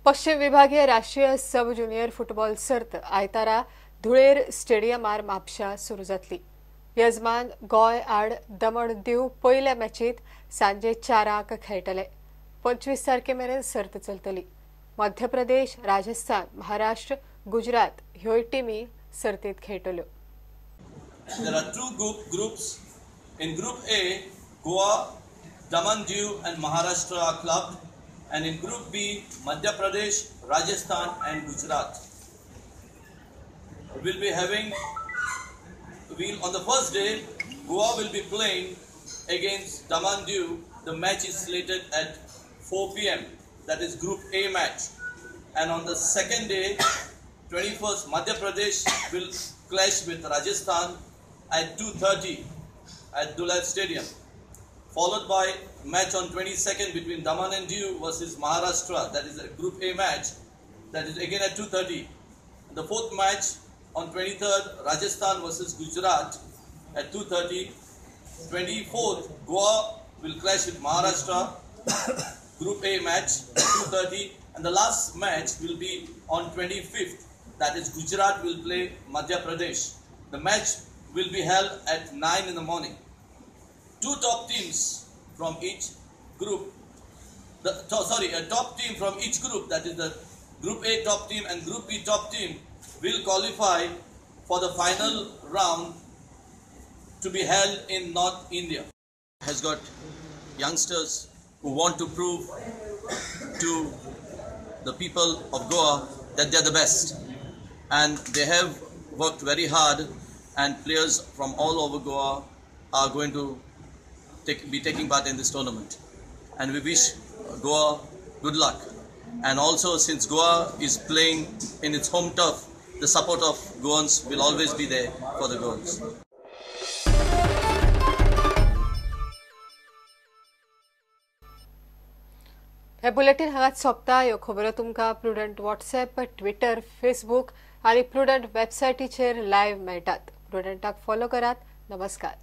पश्चिम विभागीय राष्ट्रीय सब ज्युनियर फुटबॉल सर्त आयतारा धुळेर स्टेडियमार म्हापशा सुरू जातली। यजमान गोय आड दमण दीव पयल्या मॅचीत सांजे 4 खेळटले। 25 तारखेमेरेन सर्त चलतली। मध्य प्रदेश, राजस्थान, महाराष्ट्र, गुजरात ह्योय टीमी सर्तीत खेळटल्यो। There are two groups. In Group A, Goa, Daman Diu and Maharashtra are clubbed, and in Group B, Madhya Pradesh, Rajasthan and Gujarat. On the first day, Goa will be playing against Daman Diu. The match is slated at 4 p.m. That is Group A match. And on the second day, 21st, Madhya Pradesh will clash with Rajasthan at 2:30 at Dhule Stadium, followed by a match on 22nd between Daman and Diu versus Maharashtra. That is a Group A match. That is again at 2:30. The fourth match on 23rd, Rajasthan versus Gujarat at 2:30. 24th, Goa will clash with Maharashtra. Group A match at 2:30. And the last match will be on 25th. That is Gujarat will play Madhya Pradesh. The match will be held at 9 in the morning. Two top teams from each group. A top team from each group, that is the Group A top team and Group B top team, will qualify for the final round to be held in North India. Has got youngsters who want to prove to the people of Goa that they are the best, and they have worked very hard, and players from all over Goa are going to be taking part in this tournament, and we wish Goa good luck. And also, since Goa is playing in its home turf, the support of Goans will always be there for the Goans. हे bulletin हांगाच सोंपता। ह्यो खबरो तुमकां Prudent WhatsApp, Twitter, Facebook आनी Prudent वेबसायटीचेर live मेळटात। प्रुडंटाक फॉलो करात। नमस्कार।